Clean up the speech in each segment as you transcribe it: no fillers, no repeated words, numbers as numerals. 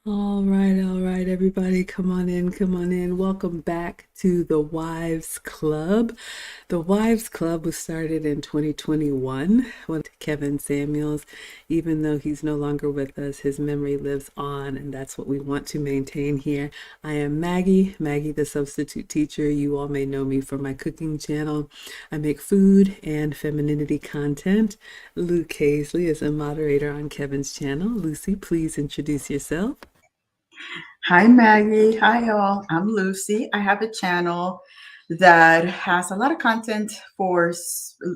All right, everybody, come on in, come on in. Welcome back to the Wives Club. The Wives Club was started in 2021 with Kevin Samuels. Even though he's no longer with us, his memory lives on, and that's what we want to maintain here. I am Maggie, Maggie the substitute teacher. You all may know me from my cooking channel. I make food and femininity content. Luke Hazley is a moderator on Kevin's channel. Lucy, please introduce yourself. Hi, Maggie. Hi, all. I'm Lucy. I have a channel that has a lot of content for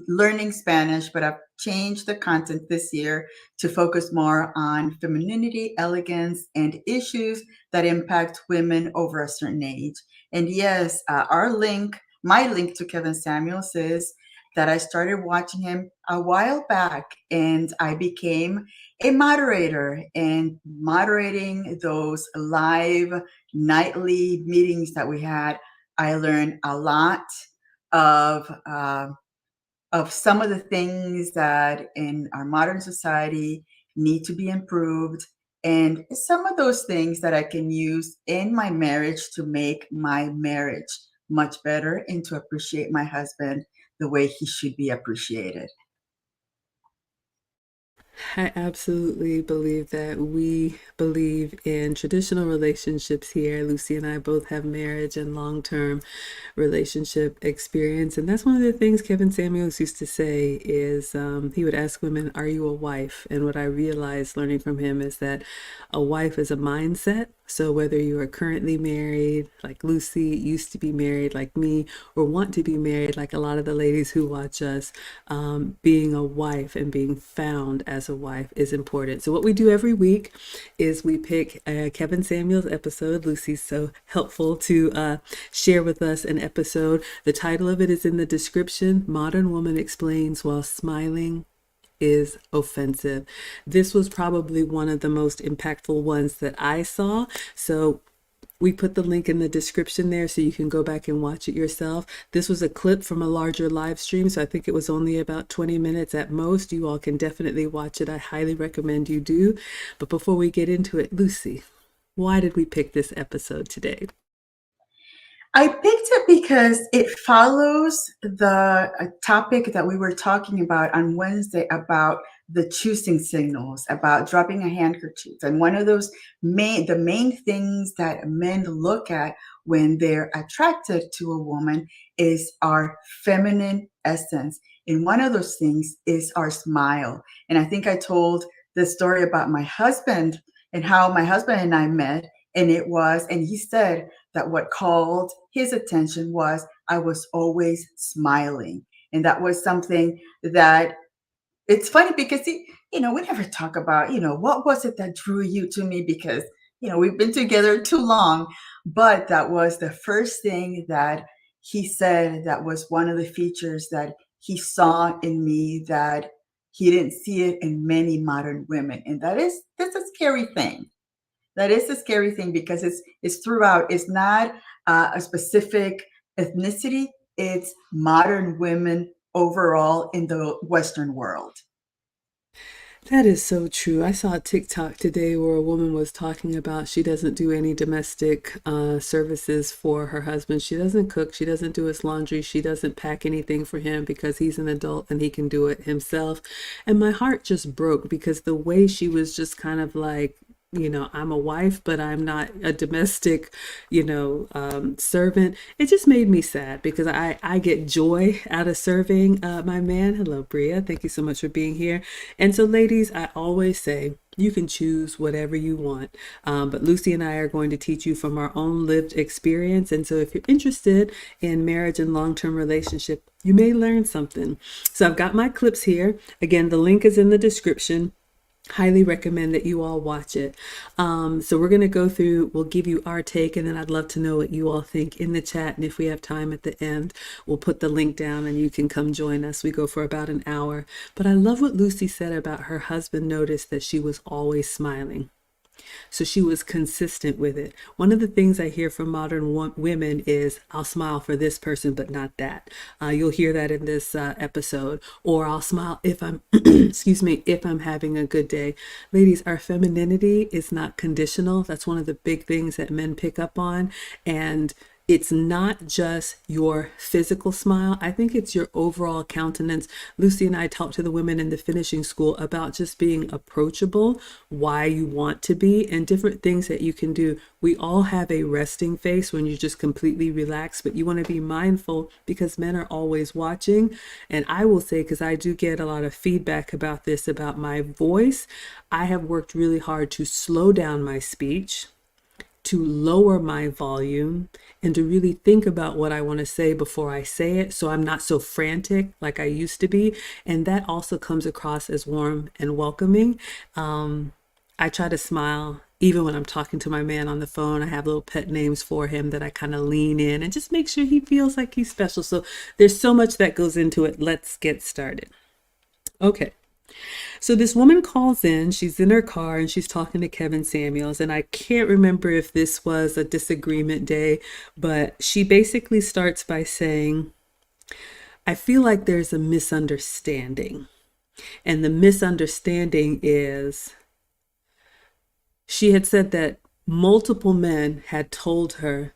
learning Spanish, but I've changed the content this year to focus more on femininity, elegance, and issues that impact women over a certain age. And yes, my link to Kevin Samuels is that I started watching him a while back and I became a moderator, and moderating those live nightly meetings that we had, I learned a lot of uh, of some of the things that in our modern society need to be improved, and some of those things that I can use in my marriage to make my marriage much better and to appreciate my husband the way he should be appreciated. I absolutely believe that we believe in traditional relationships here. Lucy and I both have marriage and long-term relationship experience. And that's one of the things Kevin Samuels used to say is he would ask women, are you a wife? And what I realized learning from him is that a wife is a mindset. So whether you are currently married, like Lucy, used to be married like me, or want to be married like a lot of the ladies who watch us, being a wife and being found as a wife is important. So what we do every week is we pick a Kevin Samuels episode. Lucy's so helpful to share with us an episode. The title of it is in the description. Modern Woman Explains While Smiling is Offensive. This was probably one of the most impactful ones that I saw. So we put the link in the description there so you can go back and watch it yourself. This was a clip from a larger live stream, so I think it was only about 20 minutes at most. You all can definitely watch it. I highly recommend you do. But before we get into it, Lucy, why did we pick this episode today? I picked it because it follows the topic that we were talking about on Wednesday about the choosing signals, about dropping a handkerchief. And one of the main things that men look at when they're attracted to a woman is our feminine essence. And one of those things is our smile. And I think I told the story about my husband and how my husband and I met. And he said, that what called his attention was I was always smiling. And that was something that it's funny because, we never talk about, what was it that drew you to me because, we've been together too long. But that was the first thing that he said that was one of the features that he saw in me that he didn't see it in many modern women. And that's a scary thing. That is the scary thing because it's throughout. It's not a specific ethnicity. It's modern women overall in the Western world. That is so true. I saw a TikTok today where a woman was talking about she doesn't do any domestic services for her husband. She doesn't cook. She doesn't do his laundry. She doesn't pack anything for him because he's an adult and he can do it himself. And my heart just broke because the way she was just kind of like, I'm a wife, but I'm not a domestic, servant. It just made me sad because I get joy out of serving my man. Hello, Bria. Thank you so much for being here. And so, ladies, I always say, you can choose whatever you want. But Lucy and I are going to teach you from our own lived experience. And so if you're interested in marriage and long-term relationship, you may learn something. So I've got my clips here. Again, the link is in the description. Highly recommend that you all watch it. So we're going to go through, we'll give you our take, and then I'd love to know what you all think in the chat. And if we have time at the end, we'll put the link down and you can come join us. We go for about an hour. But I love what Lucy said about her husband noticed that she was always smiling. So she was consistent with it. One of the things I hear from modern women is, I'll smile for this person, but not that. You'll hear that in this episode. Or I'll smile if I'm, excuse me, if I'm having a good day. Ladies, our femininity is not conditional. That's one of the big things that men pick up on. And it's not just your physical smile. I think it's your overall countenance. Lucy and I talked to the women in the finishing school about just being approachable, why you want to be, and different things that you can do. We all have a resting face when you're just completely relaxed, but you want to be mindful because men are always watching. And I will say, because I do get a lot of feedback about this, about my voice, I have worked really hard to slow down my speech, to lower my volume, and to really think about what I want to say before I say it, so I'm not so frantic like I used to be. And that also comes across as warm and welcoming. I try to smile even when I'm talking to my man on the phone. I have little pet names for him that I kind of lean in and just make sure he feels like he's special. So there's so much that goes into it. Let's get started. Okay. So this woman calls in, she's in her car and she's talking to Kevin Samuels. And I can't remember if this was a disagreement day, but she basically starts by saying, I feel like there's a misunderstanding. And the misunderstanding is she had said that multiple men had told her,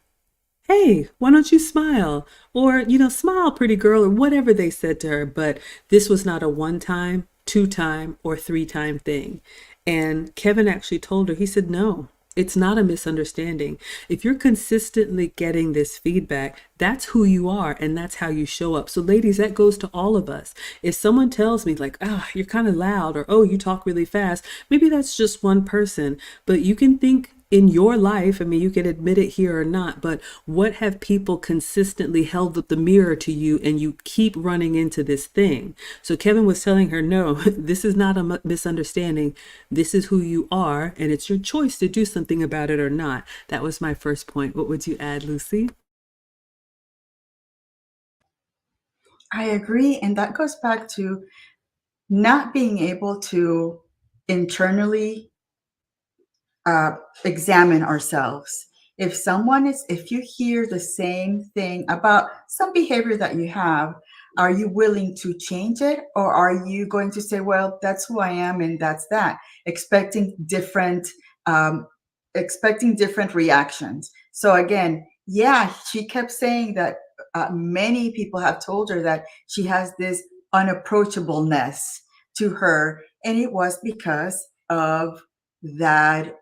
hey, why don't you smile? Or, smile, pretty girl, or whatever they said to her. But this was not a one time, two-time, or three-time thing. And Kevin actually told her, he said, no, it's not a misunderstanding. If you're consistently getting this feedback, that's who you are and that's how you show up. So ladies, that goes to all of us. If someone tells me like, oh, you're kind of loud, or oh, you talk really fast, maybe that's just one person, but you can think in your life, I mean, you can admit it here or not, but what have people consistently held up the mirror to you and you keep running into this thing? So Kevin was telling her, no, this is not a misunderstanding. This is who you are, and it's your choice to do something about it or not. That was my first point. What would you add, Lucy? I agree. And that goes back to not being able to internally examine ourselves. If you hear the same thing about some behavior that you have, are you willing to change it? Or are you going to say, well, that's who I am and that's that, um, expecting different reactions? So again, yeah, she kept saying that many people have told her that she has this unapproachableness to her. And it was because of that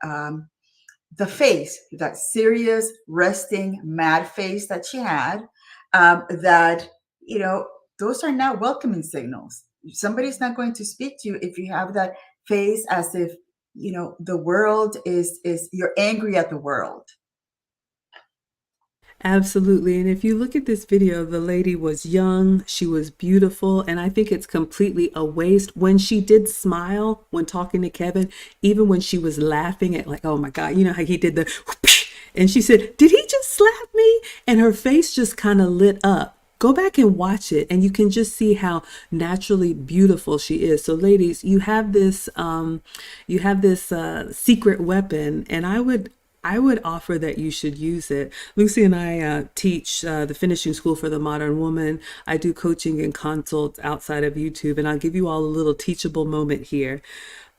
the face, that serious, resting, mad face that she had, that, you know, those are not welcoming signals. Somebody's not going to speak to you if you have that face as if, the world is you're angry at the world. Absolutely. And if you look at this video, the lady was young, she was beautiful, and I think it's completely a waste. When she did smile when talking to Kevin, even when she was laughing at like, oh my God, you know how he did the, and she said, did he just slap me? And her face just kind of lit up. Go back and watch it, and you can just see how naturally beautiful she is. So, ladies, you have this secret weapon, and I would offer that you should use it. Lucy and I teach the finishing school for the modern woman. I do coaching and consults outside of YouTube, and I'll give you all a little teachable moment here.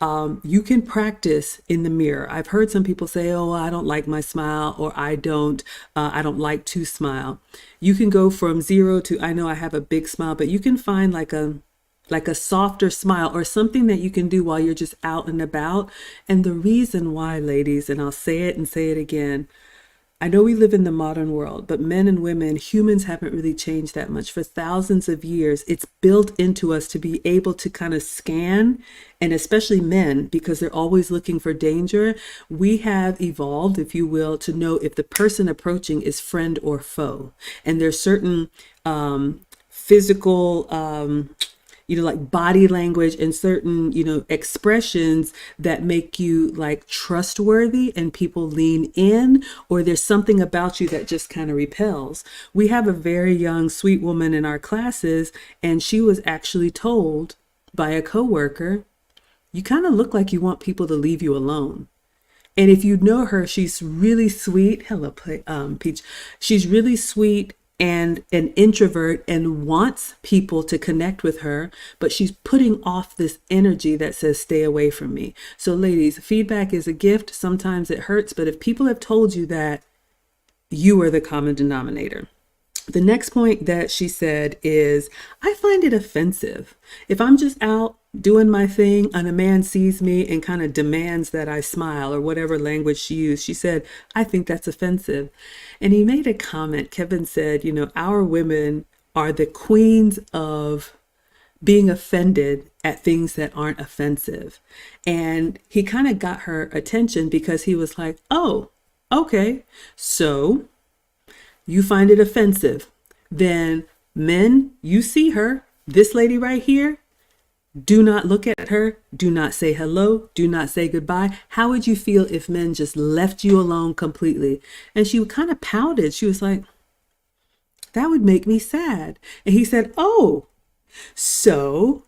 You can practice in the mirror. I've heard some people say, "Oh, I don't like my smile," or I don't like to smile." You can go from zero to, I know I have a big smile, but you can find like a softer smile or something that you can do while you're just out and about. And the reason why, ladies, and I'll say it and say it again, I know we live in the modern world, but men and women, humans haven't really changed that much. For thousands of years, it's built into us to be able to kind of scan, and especially men, because they're always looking for danger. We have evolved, if you will, to know if the person approaching is friend or foe. And there's certain physical like body language and certain, expressions that make you like trustworthy and people lean in, or there's something about you that just kind of repels. We have a very young, sweet woman in our classes, and she was actually told by a coworker, you kind of look like you want people to leave you alone. And if you know her, she's really sweet. Hello, Peach. She's really sweet and an introvert and wants people to connect with her, but she's putting off this energy that says, stay away from me. So, ladies, feedback is a gift. Sometimes it hurts, but if people have told you that, you are the common denominator. The next point that she said is, I find it offensive. If I'm just out doing my thing and a man sees me and kind of demands that I smile or whatever language she used, she said, I think that's offensive. And he made a comment. Kevin said, our women are the queens of being offended at things that aren't offensive. And he kind of got her attention because he was like, oh, okay, so you find it offensive, then men, you see her, this lady right here, do not look at her, do not say hello, do not say goodbye. How would you feel if men just left you alone completely? And she kind of pouted. She was like, that would make me sad. And he said, oh, so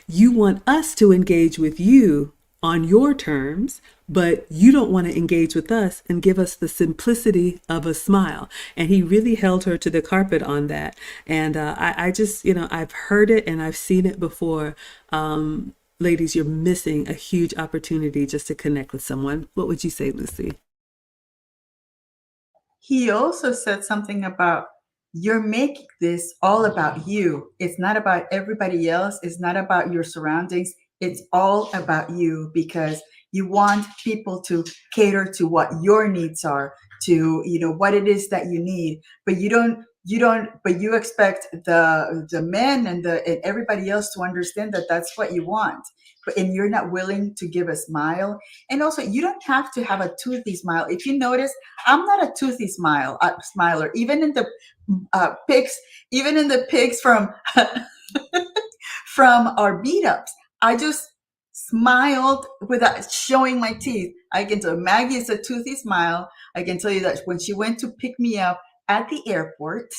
you want us to engage with you on your terms, but you don't want to engage with us and give us the simplicity of a smile. And he really held her to the carpet on that. And I just, I've heard it and I've seen it before. Ladies, you're missing a huge opportunity just to connect with someone. What would you say, Lucy? He also said something about, you're making this all about you. It's not about everybody else. It's not about your surroundings. It's all about you, because you want people to cater to what your needs are, to, what it is that you need, but but you expect the men and everybody else to understand that that's what you want. And you're not willing to give a smile. And also, you don't have to have a toothy smile. If you notice, I'm not a toothy smiler. Even in the pics, from from our beat ups, I just smiled without showing my teeth. I can tell Maggie is a toothy smile. I can tell you that when she went to pick me up at the airport,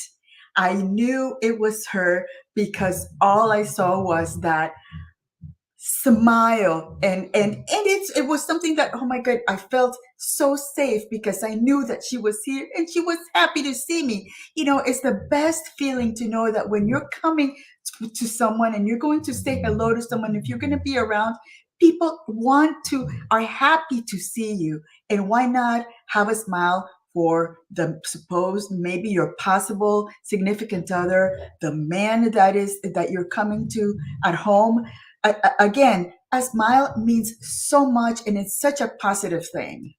I knew it was her, because all I saw was that smile. And it was something that, oh my god, I felt so safe, because I knew that she was here and she was happy to see me. It's the best feeling to know that when you're coming to someone and you're going to say hello to someone, if you're going to be around, people are happy to see you. And why not have a smile for the supposed, maybe your possible significant other, the man that you're coming to at home. Again, a smile means so much, and it's such a positive thing.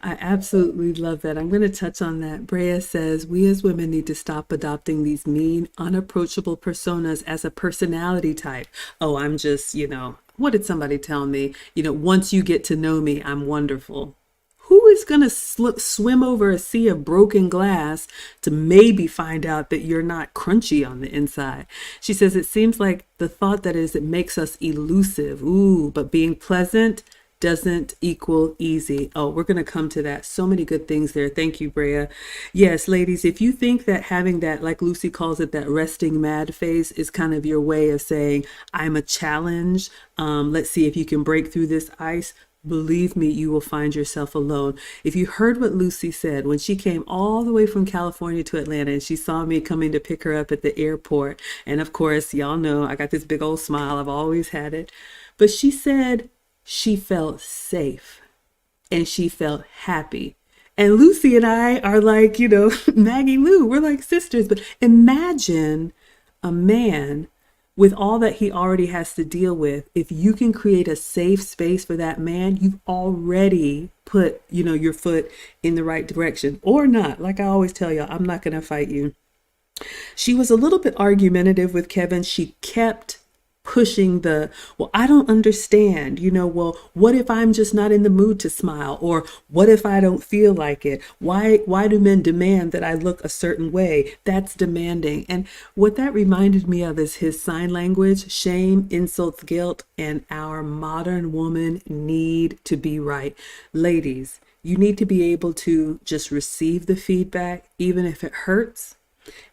I absolutely love that. I'm going to touch on that. Brea says, we as women need to stop adopting these mean, unapproachable personas as a personality type. Oh, I'm just, what did somebody tell me? Once you get to know me, I'm wonderful. Who is going to swim over a sea of broken glass to maybe find out that you're not crunchy on the inside? She says, it seems like the thought that is, it makes us elusive. Ooh, but being pleasant doesn't equal easy. Oh, we're going to come to that. So many good things there. Thank you, Brea. Yes, ladies, if you think that having that, like Lucy calls it, that resting mad face is kind of your way of saying, I'm a challenge. Let's see if you can break through this ice. Believe me, you will find yourself alone. If you heard what Lucy said when she came all the way from California to Atlanta and she saw me coming to pick her up at the airport, and of course, y'all know I got this big old smile. I've always had it. But she said she felt safe and she felt happy. And Lucy and I are like, Maggie Lou, we're like sisters. But imagine a man with all that he already has to deal with. If you can create a safe space for that man, you've already put, your foot in the right direction. Or not. Like I always tell y'all, I'm not going to fight you. She was a little bit argumentative with Kevin. She kept pushing well, I don't understand, well, what if I'm just not in the mood to smile? Or what if I don't feel like it? Why do men demand that I look a certain way? That's demanding. And what that reminded me of is his sign language: shame, insults, guilt, and our modern woman need to be right. Ladies, you need to be able to just receive the feedback, even if it hurts,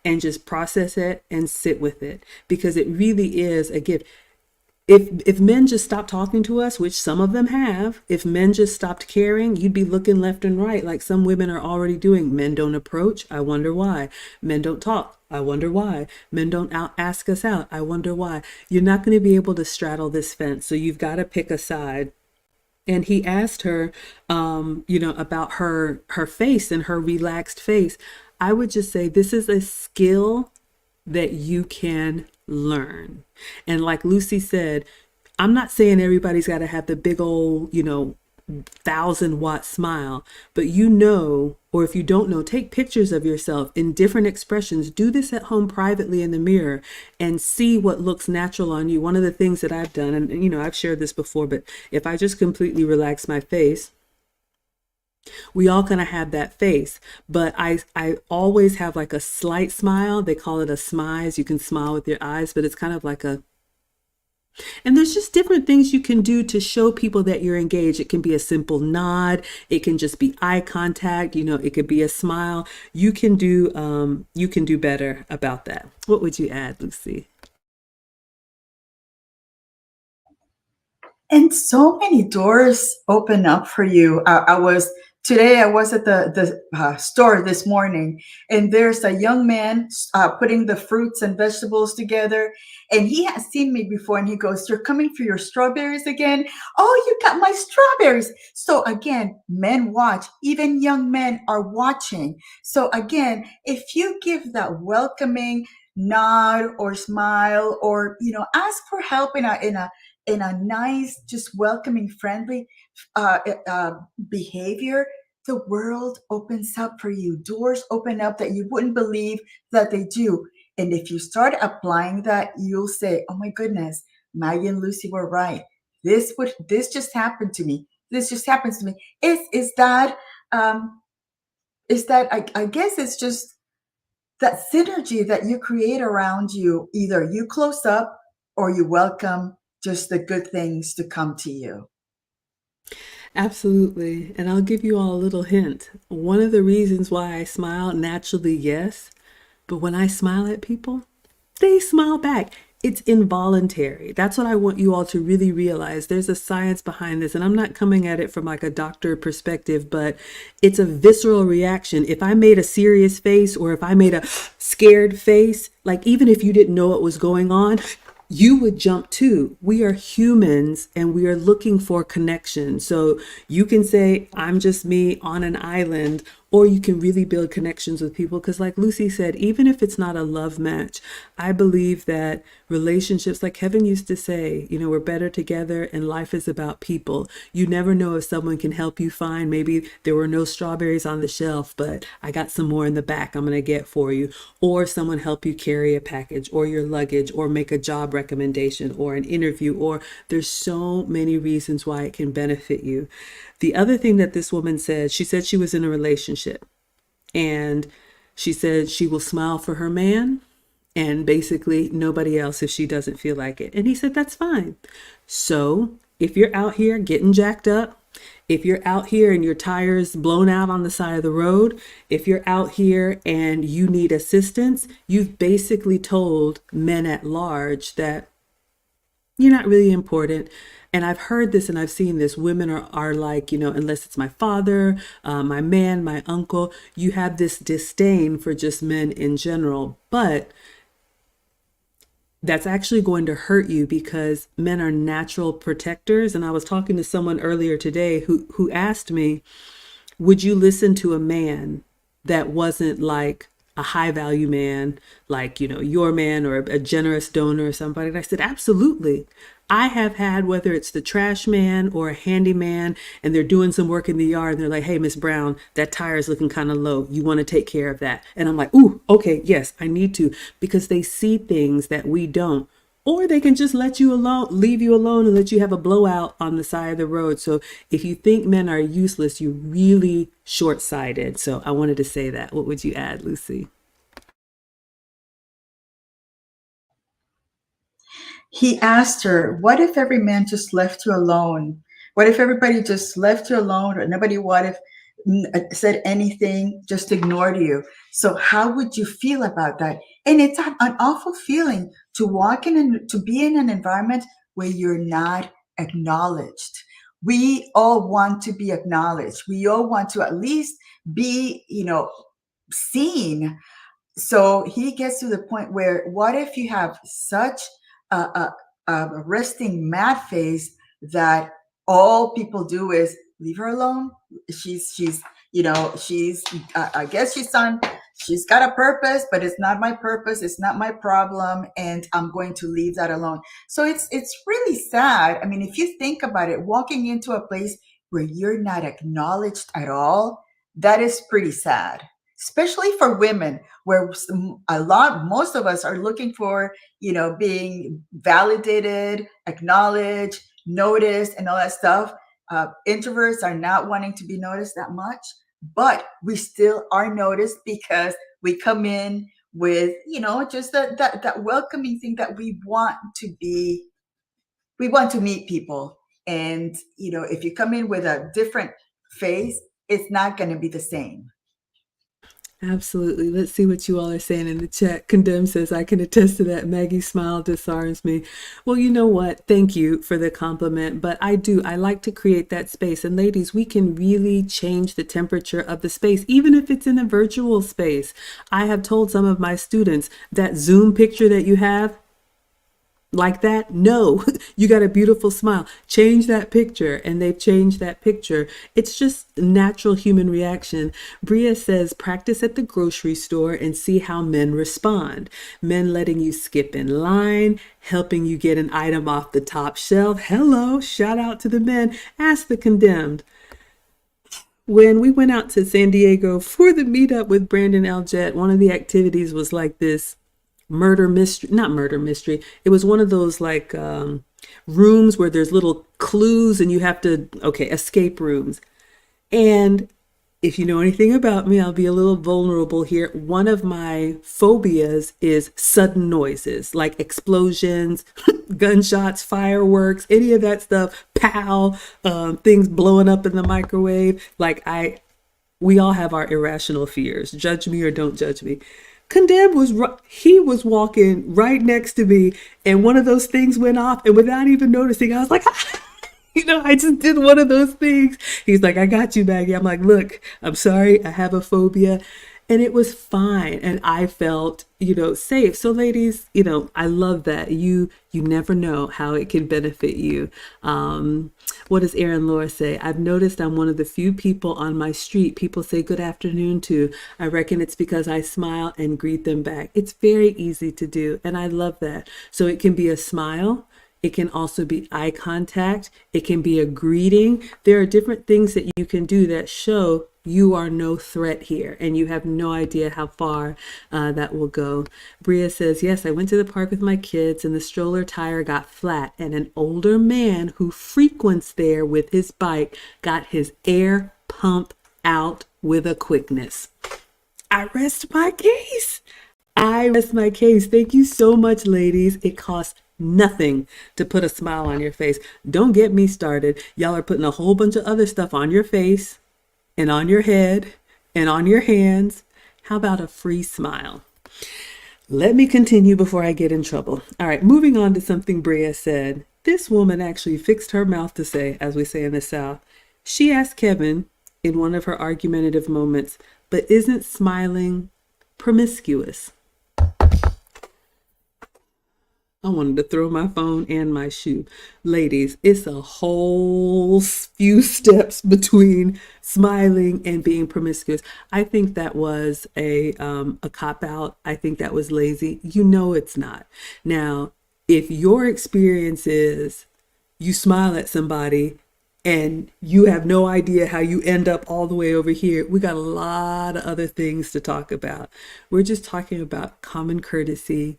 and just process it and sit with it, because it really is a gift. If men just stopped talking to us, which some of them have, if men just stopped caring, you'd be looking left and right like some women are already doing. Men don't approach, I wonder why. Men don't talk, I wonder why. Men don't ask us out, I wonder why. You're not going to be able to straddle this fence, so you've got to pick a side. And he asked her, about her face and her relaxed face. I would just say this is a skill that you can learn. And like Lucy said, I'm not saying everybody's got to have the big old, 1,000-watt smile, but or if you don't know, take pictures of yourself in different expressions. Do this at home privately in the mirror and see what looks natural on you. One of the things that I've done, and I've shared this before, but if I just completely relax my face, we all kind of have that face, but I always have like a slight smile. They call it a smize. You can smile with your eyes, but it's kind of like a, and there's just different things you can do to show people that you're engaged. It can be a simple nod. It can just be eye contact. It could be a smile. You can do better about that. What would you add, Lucy? And so many doors open up for you. I was at the store this morning, and there's a young man putting the fruits and vegetables together, and he has seen me before, and he goes, "You're coming for your strawberries again? Oh, you got my strawberries!" So again, men watch. Even young men are watching. So again, if you give that welcoming nod or smile, or ask for help in a nice, just welcoming, friendly uh, uh, behavior, the world opens up for you. Doors open up that you wouldn't believe that they do. And if you start applying that, you'll say, "Oh my goodness, Maggie and Lucy were right. This just happened to me. This just happens to me." Um, I guess it's just that synergy that you create around you. Either you close up or you welcome just the good things to come to you. Absolutely. And I'll give you all a little hint. One of the reasons why I smile naturally, yes, but when I smile at people, they smile back. It's involuntary. That's what I want you all to really realize. There's a science behind this, and I'm not coming at it from like a doctor perspective, but it's a visceral reaction. If I made a serious face or if I made a scared face, like even if you didn't know what was going on, you would jump too. We are humans and we are looking for connection. So you can say, "I'm just me on an island," or you can really build connections with people. Because, like Lucy said, even if it's not a love match, I believe that relationships, like Kevin used to say, we're better together and life is about people. You never know if someone can help you find, maybe there were no strawberries on the shelf, but I got some more in the back I'm going to get for you. Or someone help you carry a package or your luggage or make a job recommendation or an interview, or there's so many reasons why it can benefit you. The other thing that this woman said, she said she was in a relationship and she said she will smile for her man and basically nobody else if she doesn't feel like it. And he said, "That's fine." So if you're out here getting jacked up, if you're out here and your tires blown out on the side of the road, if you're out here and you need assistance, you've basically told men at large that you're not really important. And I've heard this and I've seen this. Women are like, unless it's my father, my man, my uncle, you have this disdain for just men in general. But that's actually going to hurt you because men are natural protectors. And I was talking to someone earlier today who asked me, would you listen to a man that wasn't like a high value man, like, your man or a generous donor or somebody? And I said, absolutely. I have had, whether it's the trash man or a handyman, and they're doing some work in the yard and they're like, "Hey, Miss Brown, that tire is looking kind of low. You want to take care of that?" And I'm like, "Ooh, okay, yes, I need to," because they see things that we don't. Or they can just let you alone, leave you alone and let you have a blowout on the side of the road. So if you think men are useless, you're really short-sighted. So I wanted to say that. What would you add, Lucy? He asked her, "What if every man just left you alone? What if everybody just left you alone, or nobody what if said anything, just ignored you? So how would you feel about that?" And it's an awful feeling to walk in and to be in an environment where you're not acknowledged. We all want to be acknowledged. We all want to at least be, seen. So he gets to the point where, what if you have such a, a, a resting mad face that all people do is leave her alone? She's she's I guess she's got a purpose, but it's not my purpose. It's not my problem, and I'm going to leave that alone. So it's really sad. I mean, if you think about it, walking into a place where you're not acknowledged at all, that is pretty sad, especially for women, where most of us are looking for, being validated, acknowledged, noticed, and all that stuff. Introverts are not wanting to be noticed that much, but we still are noticed because we come in with, just that welcoming thing that we want to meet people. And, if you come in with a different face, it's not going to be the same. Absolutely. Let's see what you all are saying in the chat. Condemn says, I can attest to that. Maggie smile disarms me. Well, you know what? Thank you for the compliment. But I like to create that space. And ladies, we can really change the temperature of the space, even if it's in a virtual space. I have told some of my students that Zoom picture that you have, like that? No, you got a beautiful smile. Change that picture. And they've changed that picture. It's just natural human reaction. Bria says, practice at the grocery store and see how men respond. Men letting you skip in line, helping you get an item off the top shelf. Hello, shout out to the men. Ask the condemned. When we went out to San Diego for the meetup with Brandon Aljet, one of the activities was like this murder mystery, not murder mystery. It was one of those like rooms where there's little clues and you have to, okay, escape rooms. And if you know anything about me, I'll be a little vulnerable here. One of my phobias is sudden noises like explosions, gunshots, fireworks, any of that stuff, pow, things blowing up in the microwave. We all have our irrational fears. Judge me or don't judge me. Condemned he was walking right next to me, and one of those things went off, and without even noticing, I was like, I just did one of those things. He's like, I got you, Maggie. I'm like, look, I'm sorry, I have a phobia. And it was fine. And I felt, safe. So ladies, I love that. You never know how it can benefit you. What does Erin Laura say? I've noticed I'm one of the few people on my street people say good afternoon to. I reckon it's because I smile and greet them back. It's very easy to do. And I love that. So it can be a smile. It can also be eye contact. It can be a greeting. There are different things that you can do that show you are no threat here, and you have no idea how far that will go. Bria says, yes, I went to the park with my kids and the stroller tire got flat, and an older man who frequents there with his bike got his air pump out with a quickness. I rest my case. I rest my case. Thank you so much, ladies. It costs nothing to put a smile on your face. Don't get me started. Y'all are putting a whole bunch of other stuff on your face and on your head and on your hands. How about a free smile? Let me continue before I get in trouble. All right, moving on to something Bria said. This woman actually fixed her mouth to say, as we say in the South. She asked Kevin in one of her argumentative moments, but isn't smiling promiscuous? I wanted to throw my phone and my shoe. Ladies, it's a whole few steps between smiling and being promiscuous. I think that was a cop out. I think that was lazy. It's not. Now, if your experience is you smile at somebody and you have no idea how you end up all the way over here, we got a lot of other things to talk about. We're just talking about common courtesy,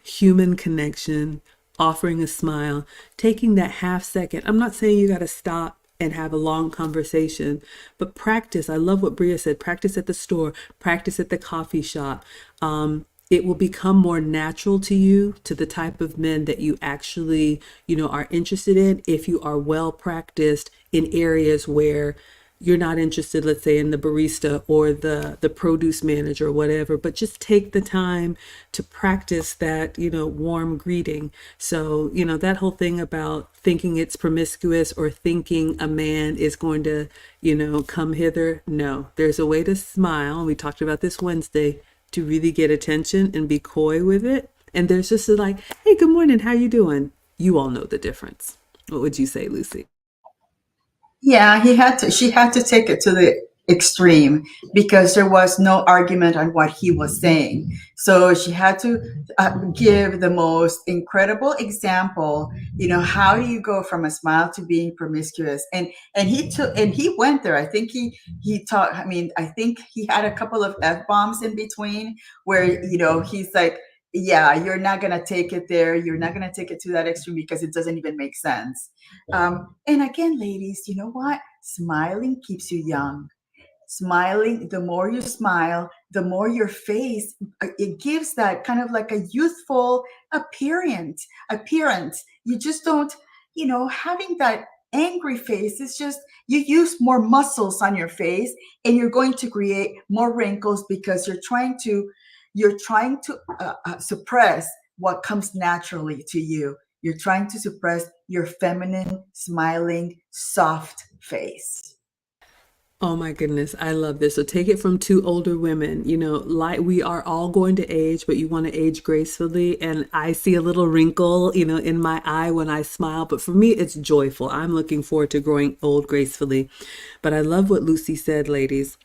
human connection, offering a smile, taking that half second. I'm not saying you got to stop and have a long conversation, but practice. I love what Bria said. Practice at the store, practice at the coffee shop. It will become more natural to you, to the type of men that you actually, are interested in, if you are well practiced in areas where you're not interested, let's say, in the barista or the produce manager or whatever, but just take the time to practice that, warm greeting. So, that whole thing about thinking it's promiscuous or thinking a man is going to, come hither. No, there's a way to smile. And we talked about this Wednesday, to really get attention and be coy with it. And there's just like, hey, good morning, how you doing? You all know the difference. What would you say, Lucy? Yeah, he had to. She had to take it to the extreme because there was no argument on what he was saying. So she had to give the most incredible example. How do you go from a smile to being promiscuous? And he went there. I think he taught. I mean, I think he had a couple of f bombs in between where he's like. Yeah, you're not gonna take it there. You're not gonna take it to that extreme because it doesn't even make sense. And again, ladies, you know what? Smiling keeps you young. Smiling, the more you smile, the more your face, it gives that kind of like a youthful appearance. You just don't, having that angry face is just, you use more muscles on your face and you're going to create more wrinkles because you're trying to suppress what comes naturally to you. You're trying to suppress your feminine, smiling, soft face. Oh my goodness, I love this. So take it from two older women. Like we are all going to age, but you want to age gracefully. And I see a little wrinkle, in my eye when I smile. But for me, it's joyful. I'm looking forward to growing old gracefully. But I love what Lucy said, ladies.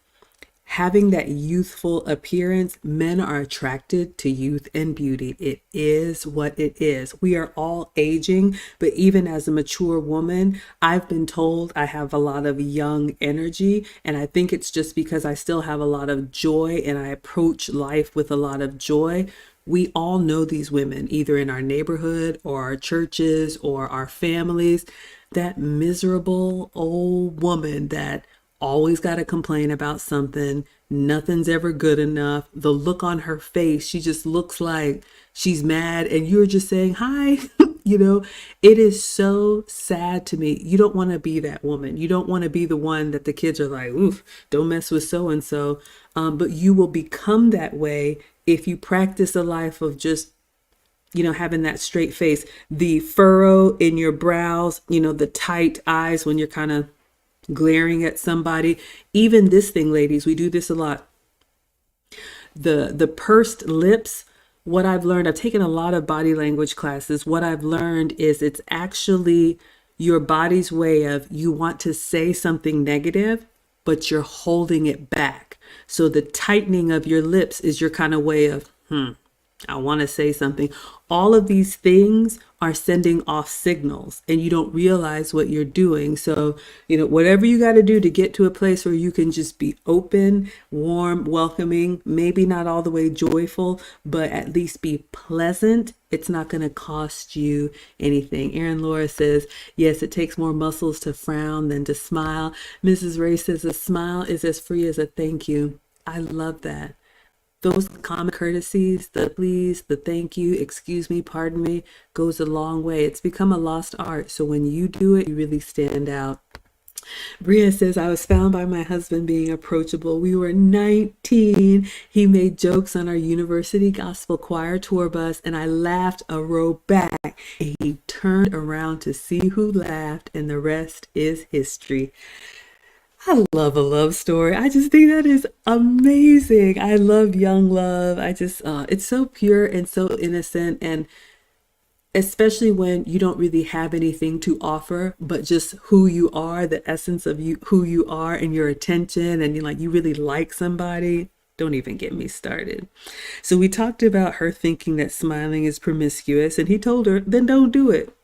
Having that youthful appearance, men are attracted to youth and beauty. It is what it is. We are all aging, but even as a mature woman, I've been told I have a lot of young energy. And I think it's just because I still have a lot of joy and I approach life with a lot of joy. We all know these women, either in our neighborhood or our churches or our families. That miserable old woman that always got to complain about something. Nothing's ever good enough. The look on her face, she just looks like she's mad, and you're just saying, hi. It is so sad to me. You don't want to be that woman. You don't want to be the one that the kids are like, oof, don't mess with so and so. But you will become that way if you practice a life of just having that straight face, the furrow in your brows, the tight eyes when you're kind of glaring at somebody. Even this thing, ladies, we do this a lot. The pursed lips. What I've learned, I've taken a lot of body language classes. What I've learned is it's actually your body's way of, you want to say something negative, but you're holding it back. So the tightening of your lips is your kind of way of, I want to say something. All of these things are sending off signals and you don't realize what you're doing. So, whatever you got to do to get to a place where you can just be open, warm, welcoming, maybe not all the way joyful, but at least be pleasant. It's not going to cost you anything. Erin Laura says, yes, it takes more muscles to frown than to smile. Mrs. Ray says, a smile is as free as a thank you. I love that. Those common courtesies, the please, the thank you, excuse me, pardon me, goes a long way. It's become a lost art. So when you do it, you really stand out. Bria says, I was found by my husband being approachable. We were 19. He made jokes on our university gospel choir tour bus, and I laughed a row back. And he turned around to see who laughed, and the rest is history. I love a love story. I just think that is amazing. I love young love. It's so pure and so innocent. And especially when you don't really have anything to offer, but just who you are, the essence of you, who you are, and your attention, and you really like somebody. Don't even get me started. So we talked about her thinking that smiling is promiscuous, and he told her, then don't do it.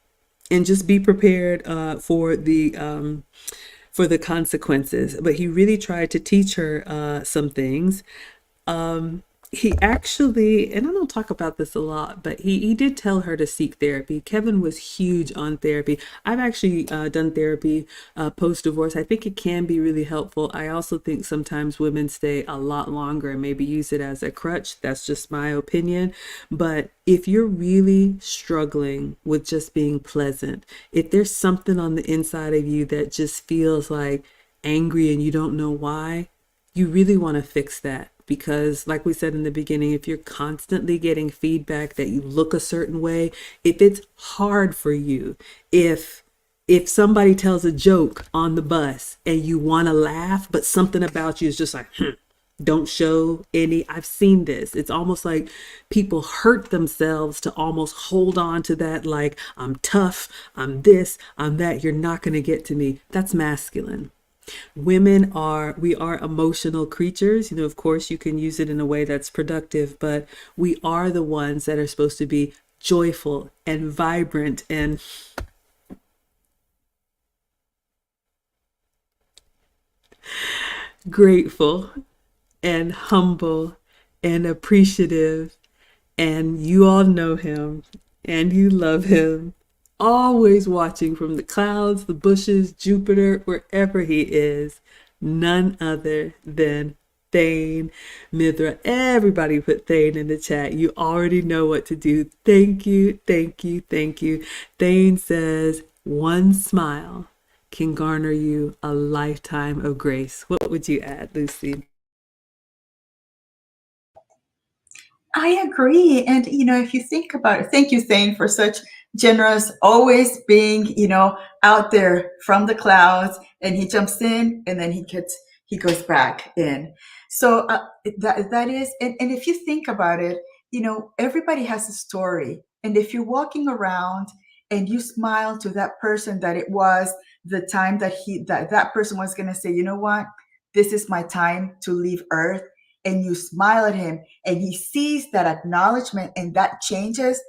And just be prepared for the consequences. But he really tried to teach her some things. He actually, and I don't talk about this a lot, but he did tell her to seek therapy. Kevin was huge on therapy. I've actually done therapy post-divorce. I think it can be really helpful. I also think sometimes women stay a lot longer and maybe use it as a crutch. That's just my opinion. But if you're really struggling with just being pleasant, if there's something on the inside of you that just feels like angry and you don't know why, you really want to fix that. Because, like we said in the beginning, if you're constantly getting feedback that you look a certain way, if it's hard for you, if somebody tells a joke on the bus and you want to laugh, but something about you is just like, don't show any. I've seen this. It's almost like people hurt themselves to almost hold on to that, like, I'm tough, I'm this, I'm that, you're not going to get to me. That's masculine. We are emotional creatures. You know, of course, you can use it in a way that's productive, but we are the ones that are supposed to be joyful and vibrant and grateful and humble and appreciative. And you all know him and you love him. Always watching from the clouds, the bushes, Jupiter, wherever he is. None other than Thane Mithra. Everybody put Thane in the chat. You already know what to do. Thank you, thank you, thank you. Thane says, one smile can garner you a lifetime of grace. What would you add, Lucy? I agree. And, if you think about it, thank you, Thane, for such generous, always being, out there from the clouds, and he jumps in and then he goes back in. So that is, and if you think about it, everybody has a story. And if you're walking around and you smile to that person that it was the time that person was going to say, you know what, this is my time to leave Earth, and you smile at him and he sees that acknowledgement and that changes,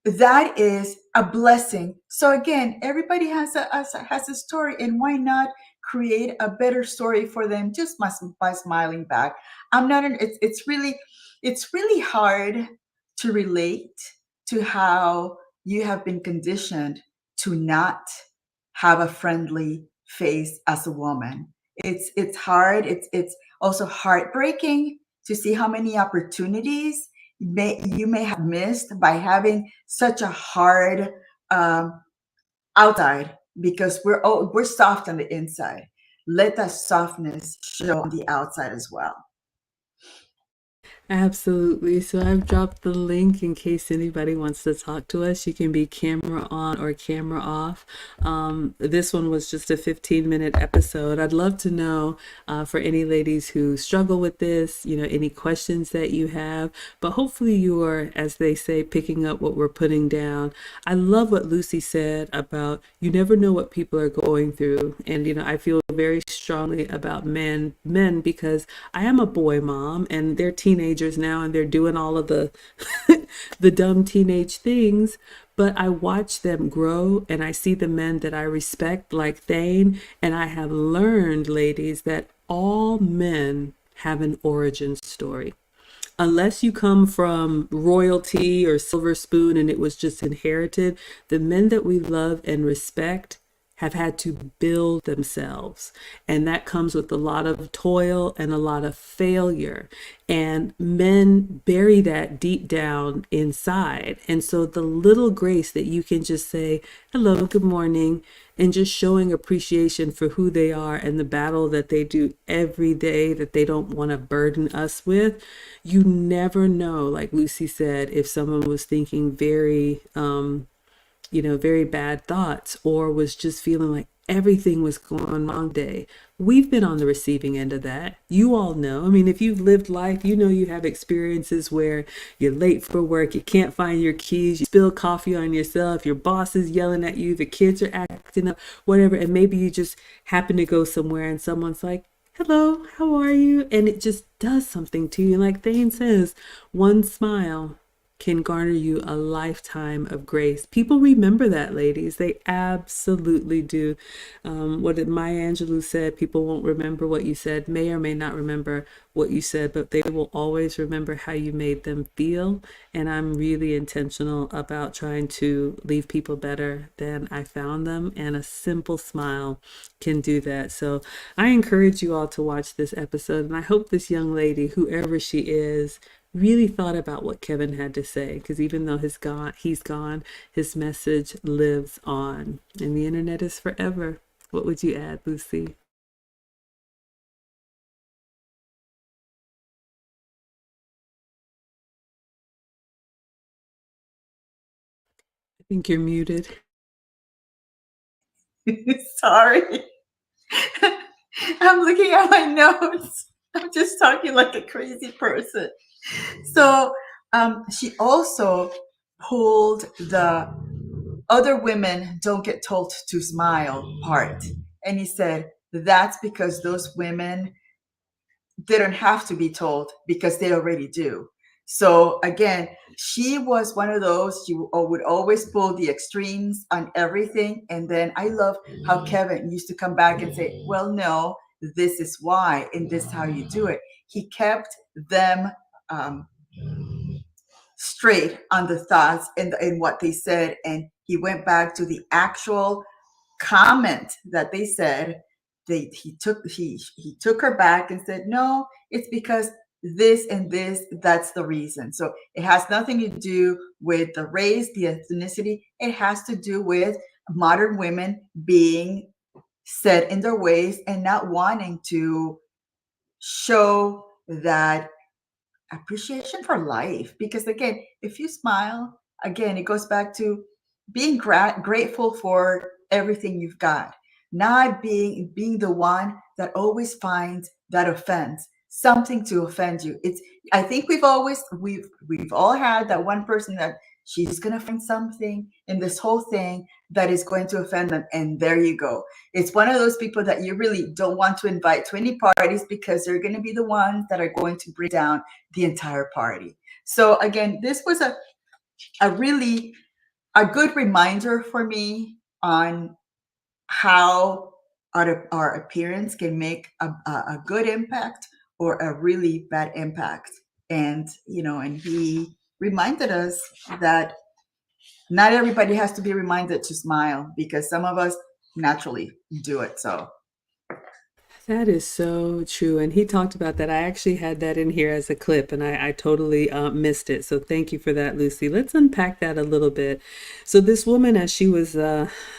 that is a blessing. So again, everybody has a story, and why not create a better story for them just by smiling back? I'm not an, it's really hard to relate to how you have been conditioned to not have a friendly face as a woman. It's hard. It's also heartbreaking to see how many opportunities you may have missed by having such a hard um, outside, because we're soft on the inside. Let that softness show on the outside as well. Absolutely. So I've dropped the link in case anybody wants to talk to us. You can be camera on or camera off. This one was just a 15-minute episode. I'd love to know for any ladies who struggle with this, any questions that you have. But hopefully you are, as they say, picking up what we're putting down. I love what Lucy said about you never know what people are going through. And, I feel very strongly about men because I am a boy mom and they're teenagers now and they're doing all of the the dumb teenage things, but I watch them grow and I see the men that I respect like Thane, and I have learned, ladies, that all men have an origin story. Unless you come from royalty or silver spoon and it was just inherited, the men that we love and respect have had to build themselves. And that comes with a lot of toil and a lot of failure. And men bury that deep down inside. And so the little grace that you can just say, hello, good morning, and just showing appreciation for who they are and the battle that they do every day that they don't want to burden us with. You never know, like Lucy said, if someone was thinking very very bad thoughts or was just feeling like everything was going wrong day. We've been on the receiving end of that. You all know. I mean, if you've lived life, you have experiences where you're late for work, you can't find your keys, you spill coffee on yourself, your boss is yelling at you, the kids are acting up, whatever. And maybe you just happen to go somewhere and someone's like, hello, how are you? And it just does something to you. And like Thane says, one smile can garner you a lifetime of grace. People remember that, ladies. They absolutely do. What did Maya Angelou said, people won't remember what you said, may or may not remember what you said, but they will always remember how you made them feel. And I'm really intentional about trying to leave people better than I found them. And a simple smile can do that. So I encourage you all to watch this episode. And I hope this young lady, whoever she is, really thought about what Kevin had to say, because even though he's gone, his message lives on, and the internet is forever. What would you add, Lucy? think you're muted. Sorry. I'm looking at my notes. I'm just talking like a crazy person. So she also pulled the other women don't get told to smile part. And he said, that's because those women didn't have to be told because they already do. So again, she was one of those, she would always pull the extremes on everything. And then I love how Kevin used to come back and say, well, no, this is why, and this is how you do it. He kept them um, straight on the thoughts and what they said. And he went back to the actual comment that they said. He took her back and said, no, it's because this and this, that's the reason. So it has nothing to do with the race, the ethnicity. It has to do with modern women being set in their ways and not wanting to show that appreciation for life. Because again, if you smile, again, it goes back to being grateful for everything you've got, not being the one that always finds that offense something to offend you. It's, I think we've all had that one person that she's going to find something in this whole thing that is going to offend them, and there you go. It's one of those people that you really don't want to invite to any parties because they're going to be the ones that are going to bring down the entire party. So again, this was a really a good reminder for me on how our appearance can make a good impact or a really bad impact. And and he reminded us that not everybody has to be reminded to smile because some of us naturally do it. So That is so true. And he talked about that. I actually had that in here as a clip and I totally missed it. So thank you for that, Lucy. Let's unpack that a little bit. So, this woman, as she was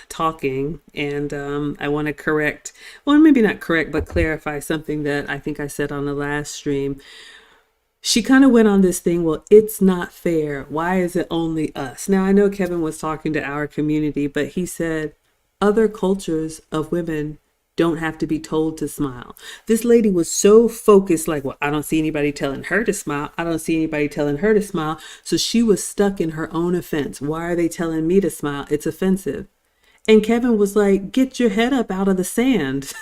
talking, and I want to correct, well, maybe not correct, but clarify something that I think I said on the last stream. She kind of went on this thing, well, it's not fair. Why is it only us? Now, I know Kevin was talking to our community, but he said other cultures of women don't have to be told to smile. This lady was so focused, like, well, I don't see anybody telling her to smile. I don't see anybody telling her to smile. So she was stuck in her own offense. Why are they telling me to smile? It's offensive. And Kevin was like, get your head up out of the sand.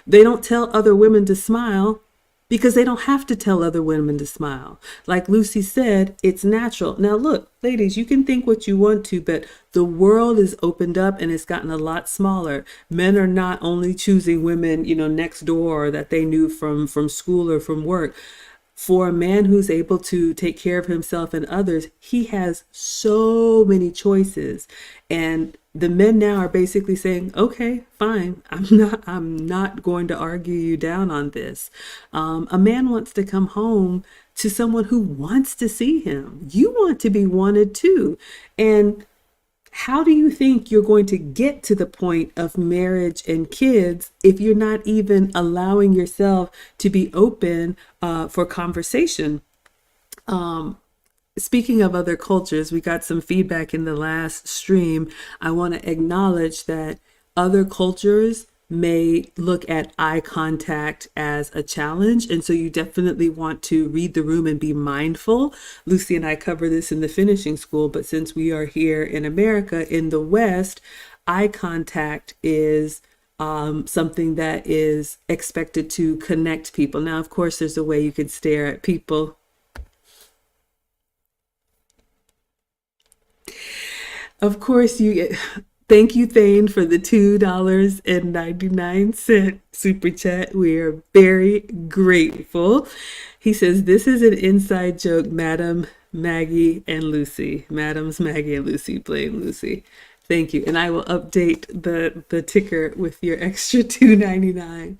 They don't tell other women to smile because they don't have to tell other women to smile. Like Lucy said, it's natural. Now, look, ladies, you can think what you want to, but the world is opened up and it's gotten a lot smaller. Men are not only choosing women, next door that they knew from school or from work. For a man who's able to take care of himself and others, he has so many choices. And the men now are basically saying, okay, fine, I'm not going to argue you down on this. A man wants to come home to someone who wants to see him. You want to be wanted too. And how do you think you're going to get to the point of marriage and kids if you're not even allowing yourself to be open for conversation? Speaking of other cultures, we got some feedback in the last stream. I want to acknowledge that other cultures may look at eye contact as a challenge. And so you definitely want to read the room and be mindful. Lucy and I cover this in the finishing school, but since we are here in America, in the West, eye contact is something that is expected to connect people. Now, of course, there's a way you could stare at people. Of course, you. Thank you, Thane, for the $2.99 super chat. We are very grateful. He says, this is an inside joke, Madam Maggie and Lucy. Madams Maggie and Lucy, blame Lucy. Thank you. And I will update the ticker with your extra $2.99.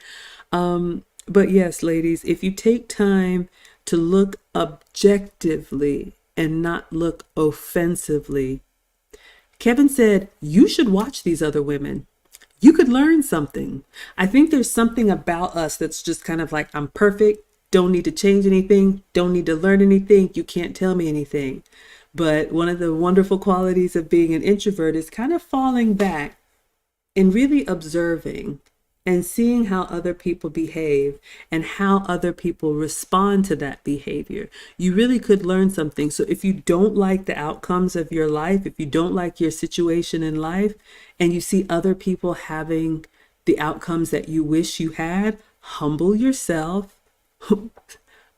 But yes, ladies, if you take time to look objectively and not look offensively, Kevin said, you should watch these other women. You could learn something. I think there's something about us that's just kind of like, I'm perfect, don't need to change anything, don't need to learn anything, you can't tell me anything. But one of the wonderful qualities of being an introvert is kind of falling back and really observing and seeing how other people behave and how other people respond to that behavior. You really could learn something. So if you don't like the outcomes of your life, if you don't like your situation in life, and you see other people having the outcomes that you wish you had, humble yourself,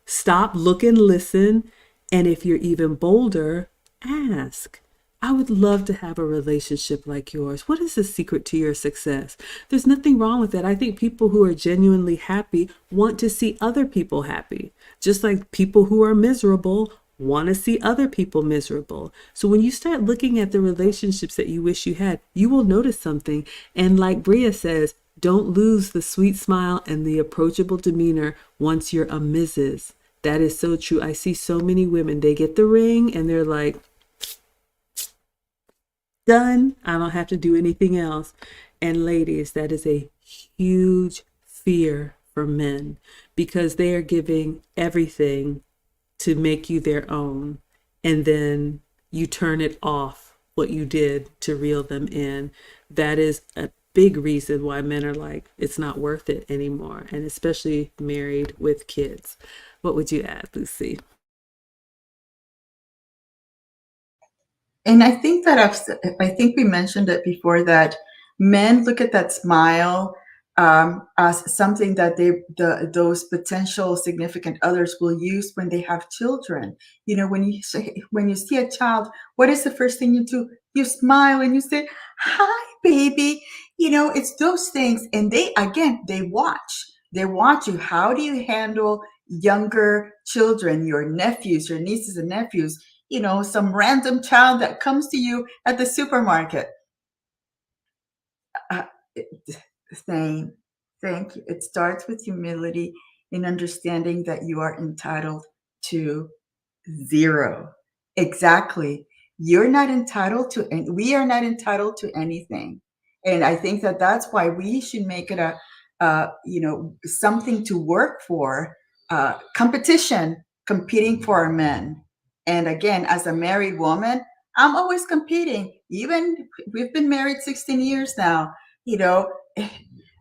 stop, look, and listen. And if you're even bolder, ask. I would love to have a relationship like yours. What is the secret to your success? There's nothing wrong with that. I think people who are genuinely happy want to see other people happy, just like people who are miserable want to see other people miserable. So when you start looking at the relationships that you wish you had, you will notice something. And like Bria says, don't lose the sweet smile and the approachable demeanor once you're a Mrs. That is so true. I see so many women, they get the ring and they're like, done. I don't have to do anything else. And ladies, that is a huge fear for men because they are giving everything to make you their own. And then you turn it off what you did to reel them in. That is a big reason why men are like, it's not worth it anymore. And especially married with kids. What would you add, Lucy? And I think that I think we mentioned it before that men look at that smile as something that those potential significant others will use when they have children. You know, when you see a child, what is the first thing you do? You smile and you say, "Hi, baby." You know, it's those things, and they again they watch. They watch you. How do you handle younger children, your nephews, your nieces and nephews? You know, some random child that comes to you at the supermarket. Uh, Saying, thank you. It starts with humility in understanding that you are entitled to zero. Exactly. You're not entitled to, and we are not entitled to anything. And I think that that's why we should make it something to work for, competition, competing for our men. And again, as a married woman, I'm always competing. Even we've been married 16 years now. You know,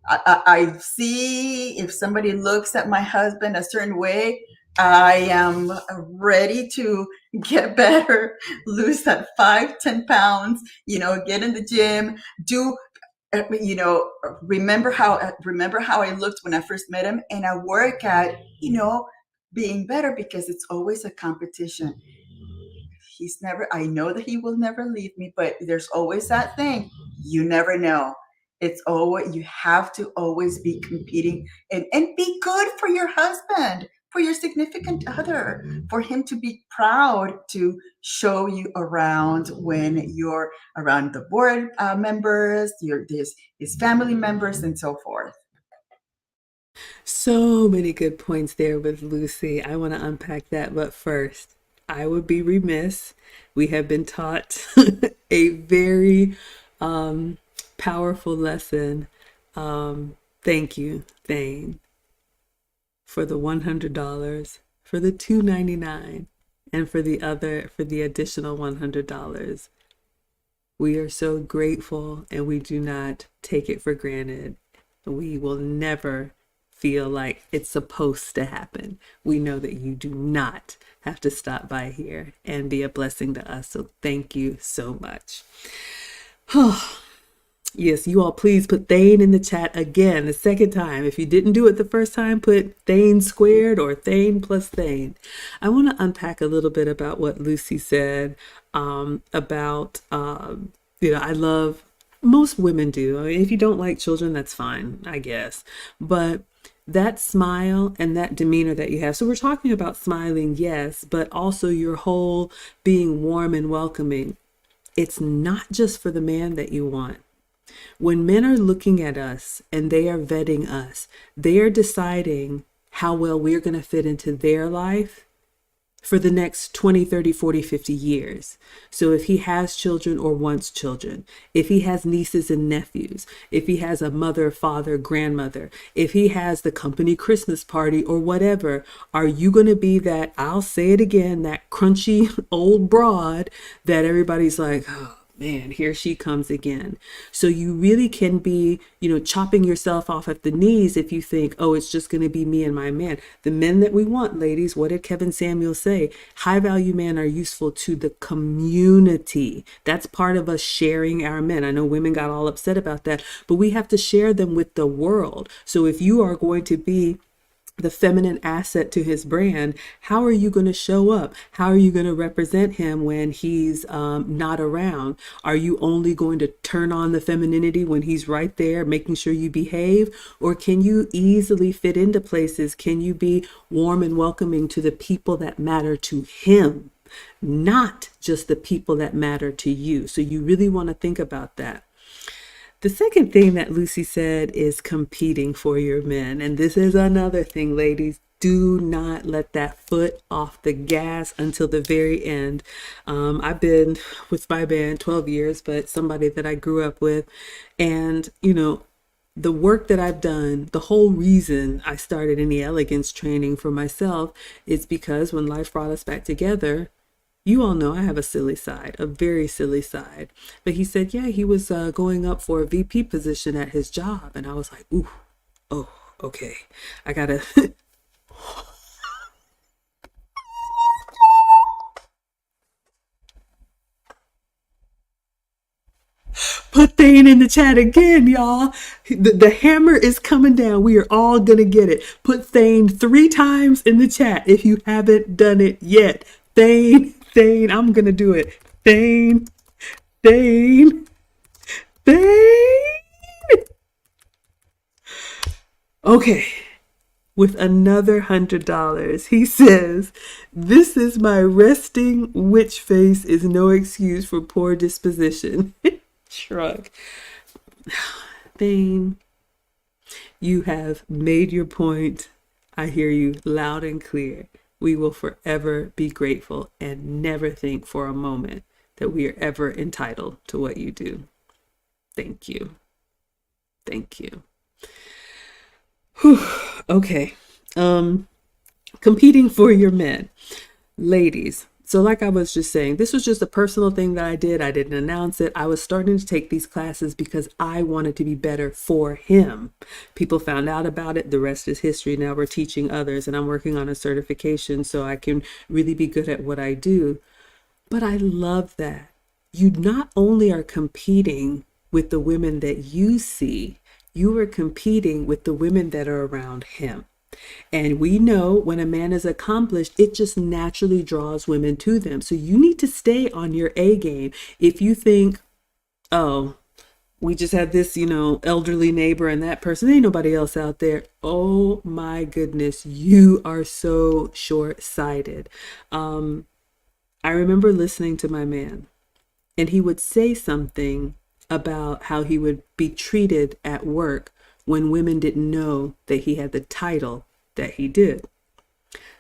I see if somebody looks at my husband a certain way, I am ready to get better, lose that 5, 10 pounds, get in the gym, do, remember how I looked when I first met him, and I work at, being better because it's always a competition. I know that he will never leave me, but there's always that thing. You never know. It's always, you have to always be competing, and be good for your husband, for your significant other, for him to be proud to show you around when you're around the board members, his family members, and so forth. So many good points there with Lucy. I want to unpack that, but first, I would be remiss. We have been taught a very um, powerful lesson. Thank you, Thane, for the $100, for the $2.99, and for the additional $100. We are so grateful and we do not take it for granted. We will never feel like it's supposed to happen. We know that you do not have to stop by here and be a blessing to us. So thank you so much. Yes, you all please put Thane in the chat again, the second time. If you didn't do it the first time, put Thane squared or Thane plus Thane. I want to unpack a little bit about what Lucy said I love, most women do. I mean, if you don't like children, that's fine, I guess. But that smile and that demeanor that you have. So we're talking about smiling, yes, but also your whole being warm and welcoming. It's not just for the man that you want. When men are looking at us and they are vetting us, they are deciding how well we're going to fit into their life for the next 20, 30, 40, 50 years. So if he has children or wants children, if he has nieces and nephews, if he has a mother, father, grandmother, if he has the company Christmas party or whatever, are you going to be that, I'll say it again, that crunchy old broad that everybody's like, oh, man, here she comes again. So you really can be, chopping yourself off at the knees if you think, oh, it's just going to be me and my man. The men that we want, ladies, what did Kevin Samuel say? High value men are useful to the community. That's part of us sharing our men. I know women got all upset about that, but we have to share them with the world. So if you are going to be the feminine asset to his brand, how are you going to show up? How are you going to represent him when he's not around? Are you only going to turn on the femininity when he's right there, making sure you behave? Or can you easily fit into places? Can you be warm and welcoming to the people that matter to him, not just the people that matter to you? So you really want to think about that. The second thing that Lucy said is competing for your men. And this is another thing, ladies. Do not let that foot off the gas until the very end. I've been with my band 12 years, but somebody that I grew up with. And, the work that I've done, the whole reason I started any elegance training for myself is because when life brought us back together, you all know I have a silly side, a very silly side. But he said, yeah, he was going up for a VP position at his job. And I was like, ooh, oh, okay. I gotta put Thane in the chat again, y'all. The hammer is coming down. We are all gonna get it. Put Thane 3 times in the chat if you haven't done it yet. Thane, Thane, I'm gonna do it. Thane, Thane, Thane. Okay, with another $100. He says, this is my resting witch face is no excuse for poor disposition. Shrug. Thane, you have made your point. I hear you loud and clear. We will forever be grateful and never think for a moment that we are ever entitled to what you do. Thank you. Thank you. Whew. Okay. Competing for your men. Ladies, so like I was just saying, this was just a personal thing that I did. I didn't announce it. I was starting to take these classes because I wanted to be better for him. People found out about it. The rest is history. Now we're teaching others, and I'm working on a certification so I can really be good at what I do. But I love that. You not only are competing with the women that you see, you are competing with the women that are around him. And we know when a man is accomplished, it just naturally draws women to them. So you need to stay on your A game. If you think, oh, we just had this, elderly neighbor and that person, ain't nobody else out there. Oh my goodness, you are so short-sighted. I remember listening to my man, and he would say something about how he would be treated at work when women didn't know that he had the title that he did.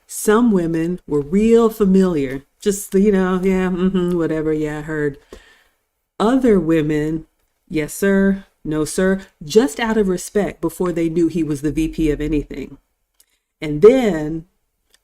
Some women were real familiar, just, yeah, whatever, yeah, I heard. Other women, yes, sir, no, sir, just out of respect before they knew he was the VP of anything. And then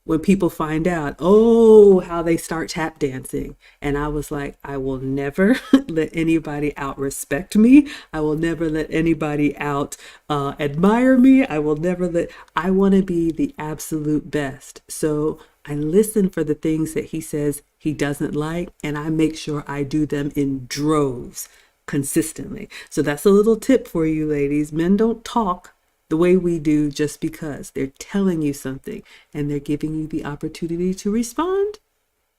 when people find out, oh, how they start tap dancing. And I was like, I will never let anybody out respect me. I will never let anybody out admire me. I want to be the absolute best. So I listen for the things that he says he doesn't like, and I make sure I do them in droves consistently. So that's a little tip for you, ladies. Men don't talk the way we do just because. They're telling you something, and they're giving you the opportunity to respond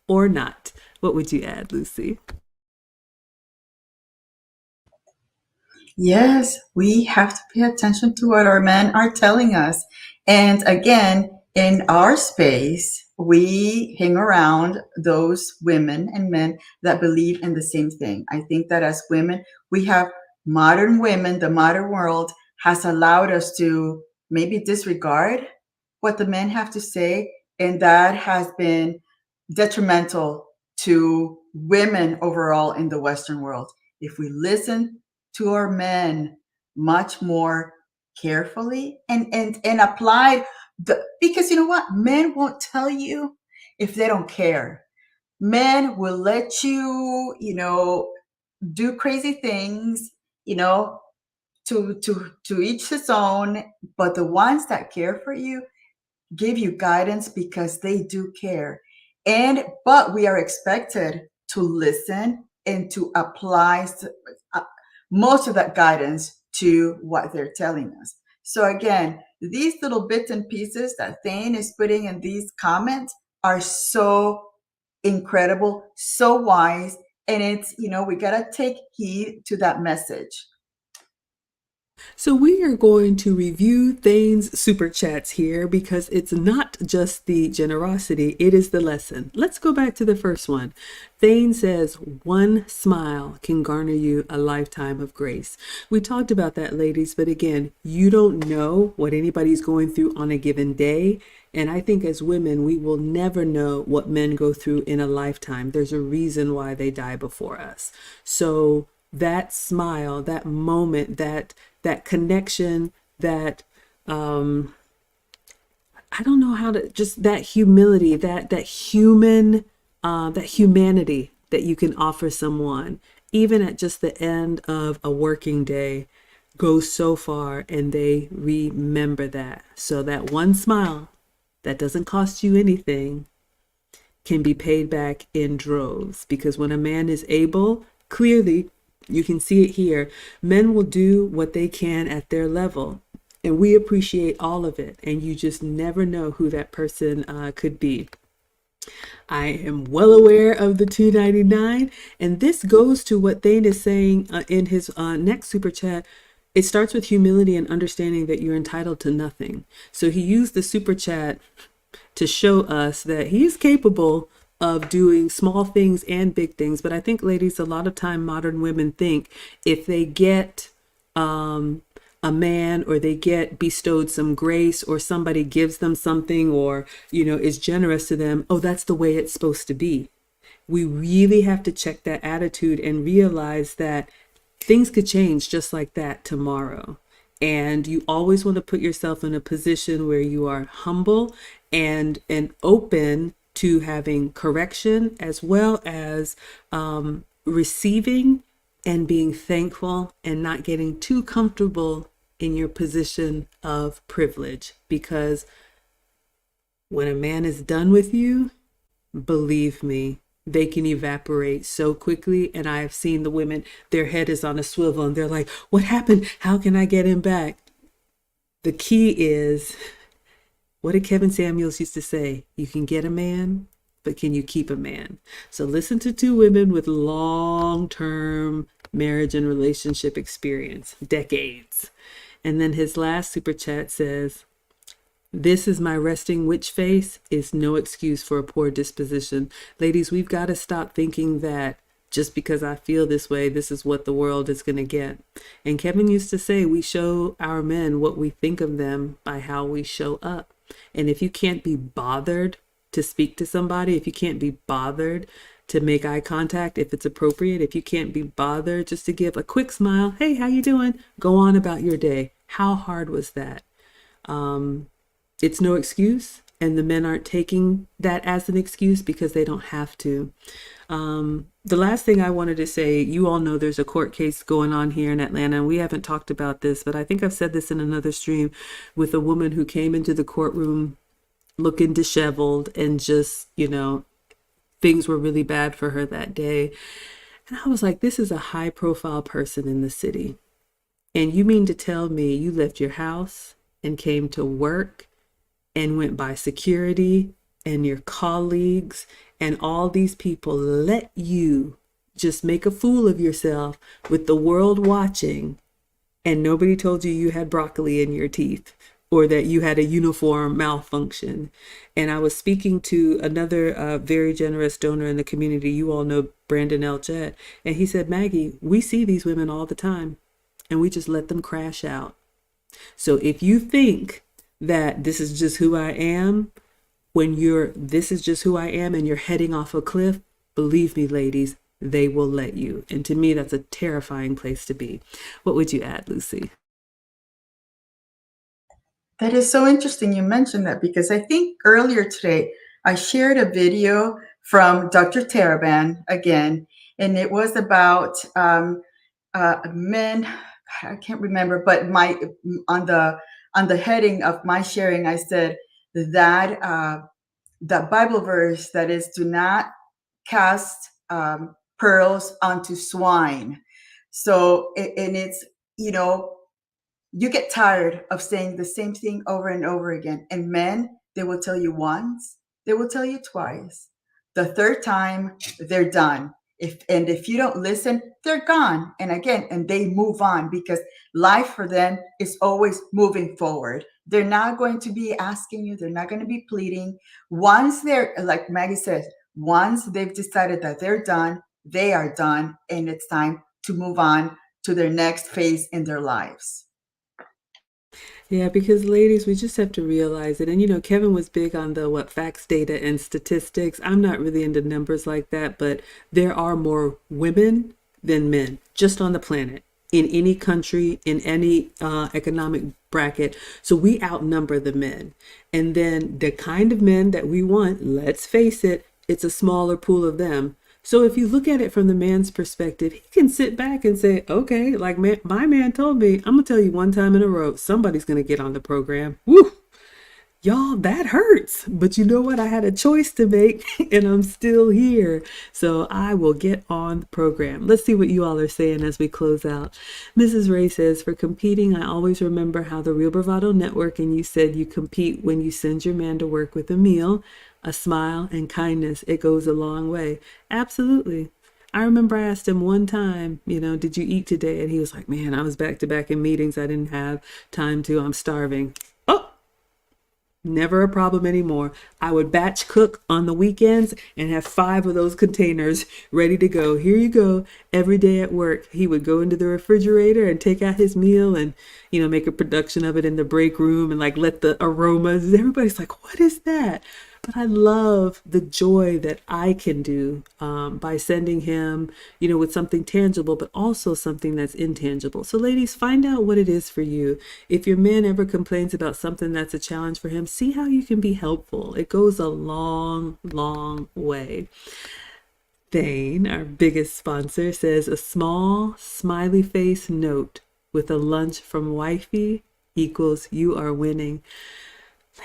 or not. What would you add, Lucy? Yes, we have to pay attention to what our men are telling us. And again, in our space, we hang around those women and men that believe in the same thing. I think that as women, we have modern women, the modern world has allowed us to maybe disregard what the men have to say. And that has been detrimental to women overall in the Western world. If we listen to our men much more carefully and apply because you know what? Men won't tell you if they don't care. Men will let you, do crazy things, you know, to each his own, but the ones that care for you give you guidance because they do care. But we are expected to listen and to apply uh, most of that guidance to what they're telling us. So again, these little bits and pieces that Thane is putting in these comments are so incredible, so wise, and it's, we got to take heed to that message. So we are going to review Thane's super chats here because it's not just the generosity, it is the lesson. Let's go back to the first one. Thane says, one smile can garner you a lifetime of grace. We talked about that, ladies, but again, you don't know what anybody's going through on a given day. And I think as women, we will never know what men go through in a lifetime. There's a reason why they die before us. So that smile, that moment, that connection, that I don't know how to, just that humility, that humanity that you can offer someone, even at just the end of a working day, goes so far, and they remember that. So that one smile that doesn't cost you anything can be paid back in droves, because when a man is able, clearly you can see it here, men will do what they can at their level, and we appreciate all of it, and you just never know who that person could be. I am well aware of the 299, and this goes to what Thane is saying in his next super chat. It starts with humility and understanding that you're entitled to nothing. So he used the super chat to show us that he's capable of doing small things and big things. But I think, ladies, a lot of time modern women think if they get a man, or they get bestowed some grace, or somebody gives them something, or, is generous to them, oh, that's the way it's supposed to be. We really have to check that attitude and realize that things could change just like that tomorrow. And you always want to put yourself in a position where you are humble and open to having correction, as well as receiving and being thankful, and not getting too comfortable in your position of privilege. Because when a man is done with you, believe me, they can evaporate so quickly. And I have seen the women, their head is on a swivel and they're like, what happened? How can I get him back? The key is, what did Kevin Samuels used to say? You can get a man, but can you keep a man? So listen to two women with long-term marriage and relationship experience, decades. And then his last super chat says, this is my resting witch face is no excuse for a poor disposition. Ladies, we've got to stop thinking that just because I feel this way, this is what the world is going to get. And Kevin used to say, we show our men what we think of them by how we show up. And if you can't be bothered to speak to somebody, if you can't be bothered to make eye contact, if it's appropriate, if you can't be bothered just to give a quick smile, hey, how you doing? Go on about your day. How hard was that? It's no excuse, and the men aren't taking that as an excuse because they don't have to. The last thing I wanted to say, you all know there's a court case going on here in Atlanta, and we haven't talked about this, but I think I've said this in another stream, with a woman who came into the courtroom looking disheveled, and just, things were really bad for her that day. And I was like, this is a high profile person in the city. And you mean to tell me you left your house and came to work and went by security, and your colleagues and all these people let you just make a fool of yourself with the world watching, and nobody told you you had broccoli in your teeth, or that you had a uniform malfunction? And I was speaking to another very generous donor in the community. You all know Brandon L. Jett. And he said, Maggie, we see these women all the time, and we just let them crash out. So if you think that this is just who I am, when you're, this is just who I am, and you're heading off a cliff, believe me, ladies, they will let you. And to me, that's a terrifying place to be. What would you add, Lucy? That is so interesting you mentioned that because I think earlier today I shared a video from Dr. Taraban again, and it was about men. I can't remember, but my on the on the heading of my sharing, I said that the Bible verse that is, "Do not cast pearls onto swine." So, and it's, you know, you get tired of saying the same thing over and over again. And men, they will tell you once, they will tell you twice. The third time, they're done. If you don't listen, they're gone. And again, and they move on because life for them is always moving forward. They're not going to be asking you, they're not going to be pleading. Once they're, like Maggie says, once they've decided that they're done, they are done, and it's time to move on to their next phase in their lives. Yeah, because ladies, we just have to realize it. And Kevin was big on the what facts, data, and statistics. I'm not really into numbers like that, but there are more women than men just on the planet, in any country, in any economic bracket. So we outnumber the men. And then the kind of men that we want, let's face it, it's a smaller pool of them. So if you look at it from the man's perspective, he can sit back and say, okay, like my man told me, I'm going to tell you one time in a row, somebody's going to get on the program. Woo! Y'all, that hurts. But you know what? I had a choice to make and I'm still here. So I will get on the program. Let's see what you all are saying as we close out. Mrs. Ray says, for competing, I always remember how the Real Bravado Network and you said you compete when you send your man to work with a meal, a smile, and kindness. It goes a long way. Absolutely. I remember I asked him one time, did you eat today? And he was like, man, I was back to back in meetings. I didn't have time to. I'm starving. Oh, never a problem anymore. I would batch cook on the weekends and have 5 of those containers ready to go. Here you go. Every day at work, he would go into the refrigerator and take out his meal and, make a production of it in the break room and like let the aromas. Everybody's like, what is that? But I love the joy that I can do by sending him, with something tangible, but also something that's intangible. So ladies, find out what it is for you. If your man ever complains about something that's a challenge for him, see how you can be helpful. It goes a long, long way. Thane, our biggest sponsor, says a small smiley face note with a lunch from wifey equals you are winning.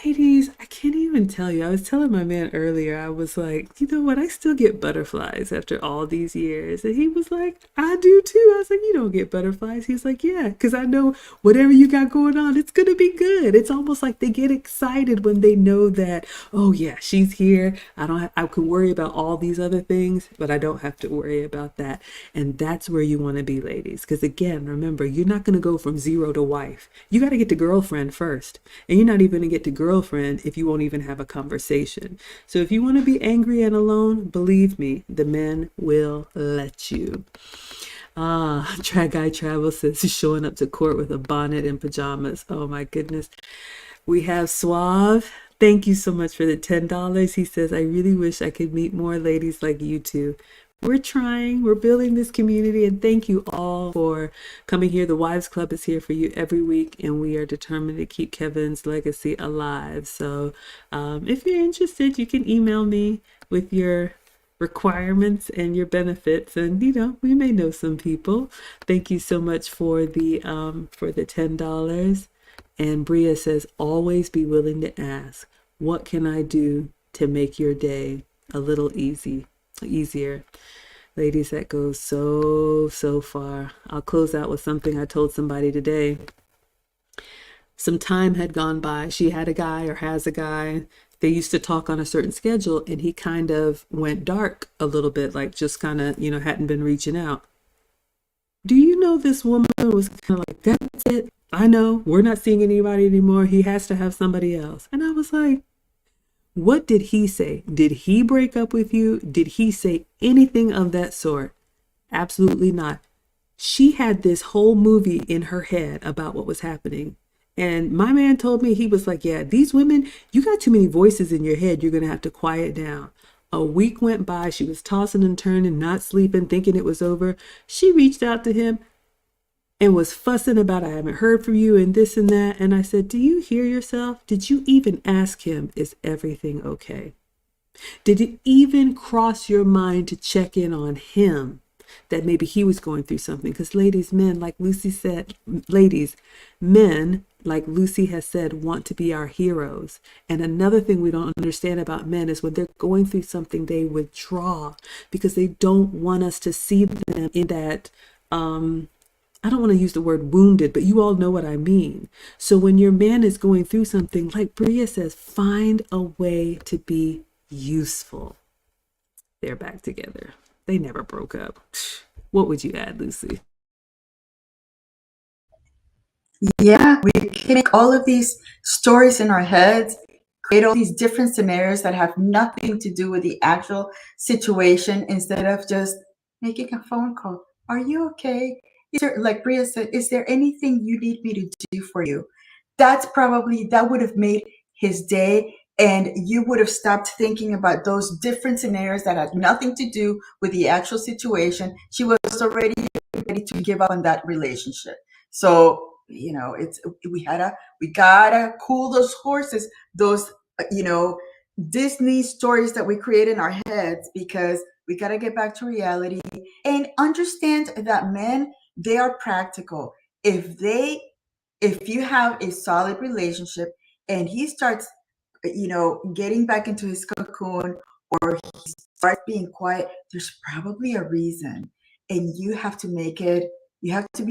Ladies, I can't even tell you. I was telling my man earlier, I was like, you know what? I still get butterflies after all these years. And he was like, I do too. I was like, you don't get butterflies. He's like, yeah, because I know whatever you got going on, it's going to be good. It's almost like they get excited when they know that, oh yeah, she's here. I can worry about all these other things, but I don't have to worry about that. And that's where you want to be, ladies. Because again, remember, you're not going to go from 0 to wife. You got to get to girlfriend first. And you're not even going to get to girlfriend if you won't even have a conversation. So if you want to be angry and alone, believe me, the men will let you. Track Guy Travel says he's showing up to court with a bonnet and pajamas. Oh my goodness. We have Suave. Thank you so much for the $10. He says, I really wish I could meet more ladies like you two. We're trying, we're building this community, and thank you all for coming here. The Wives Club is here for you every week, and we are determined to keep Kevin's legacy alive. So if you're interested, you can email me with your requirements and your benefits, and we may know some people. Thank you so much for the $10. And Bria says, always be willing to ask, what can I do to make your day a little easier? Ladies, that goes so far. I'll close out with something I told somebody today. Some time had gone by. She had a guy or has a guy. They used to talk on a certain schedule, and he kind of went dark a little bit, like just kind of, hadn't been reaching out. Do you know this woman was kind of like, that's it. I know, we're not seeing anybody anymore. He has to have somebody else. And I was like, what did he say? Did he break up with you? Did he say anything of that sort? Absolutely not. She had this whole movie in her head about what was happening. And my man told me, he was like, yeah, these women, you got too many voices in your head. You're going to have to quiet down. A week went by. She was tossing and turning, not sleeping, thinking it was over. She reached out to him and was fussing about, I haven't heard from you and this and that. And I said, do you hear yourself? Did you even ask him, is everything okay? Did it even cross your mind to check in on him, that maybe he was going through something? Because ladies, men, like Lucy said, ladies, men, like Lucy has said, want to be our heroes. And another thing we don't understand about men is when they're going through something, they withdraw because they don't want us to see them in that, I don't want to use the word wounded, but you all know what I mean. So when your man is going through something, like Bria says, find a way to be useful. They're back together. They never broke up. What would you add, Lucy? Yeah, we can make all of these stories in our heads, create all these different scenarios that have nothing to do with the actual situation instead of just making a phone call. Are you okay? Is there, like Bria said, is there anything you need me to do for you? That would have made his day, and you would have stopped thinking about those different scenarios that had nothing to do with the actual situation. She was already ready to give up on that relationship. So, it's we gotta cool those horses, those Disney stories that we create in our heads, because we gotta get back to reality and understand that men, they are practical. If you have a solid relationship and he starts getting back into his cocoon, or he starts being quiet, there's probably a reason. And you have to be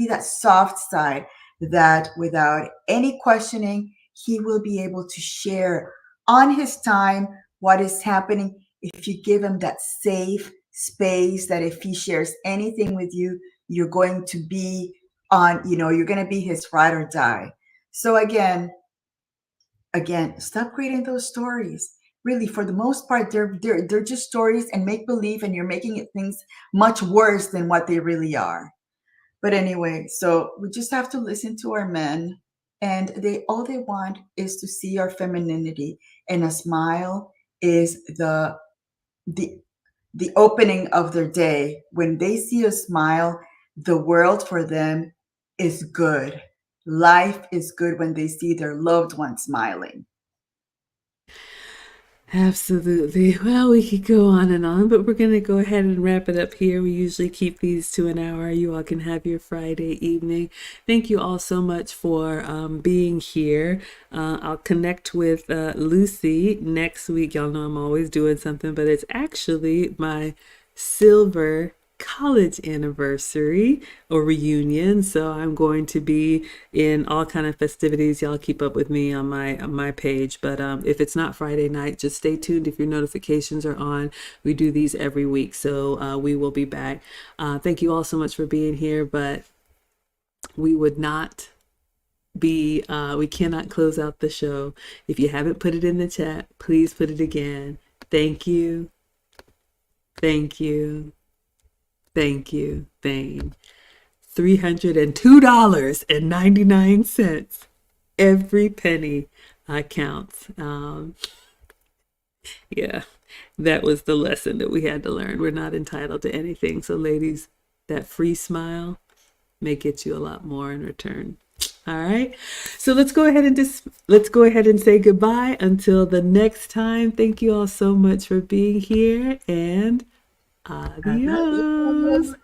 that soft side that without any questioning, he will be able to share on his time what is happening. If you give him that safe space, that if he shares anything with you, you're going to be you're going to be his ride or die. So again, stop creating those stories. Really, for the most part, they're just stories and make believe, and you're making it things much worse than what they really are. But anyway, so we just have to listen to our men, and they want is to see our femininity, and a smile is the the opening of their day. When they see a smile, the world for them is good. Life is good when they see their loved one smiling. Absolutely. Well, we could go on, but we're going to go ahead and wrap it up here. We usually keep these to an hour. You all can have your Friday evening. Thank you all so much for being here. I'll connect with Lucy next week. Y'all know I'm always doing something, but it's actually my silver college anniversary or reunion, so I'm going to be in all kind of festivities. Y'all keep up with me on my page, but if it's not Friday night, just stay tuned. If your notifications are on, we do these every week, so we will be back. Thank you all so much for being here, but we would not be we cannot close out the show if you haven't put it in the chat. Please put it again. Thank you, thank you, thank you, Thane. $302.99. Every penny counts. Yeah, that was the lesson that we had to learn. We're not entitled to anything. So, ladies, that free smile may get you a lot more in return. All right. So let's go ahead and say goodbye until the next time. Thank you all so much for being here, and adios.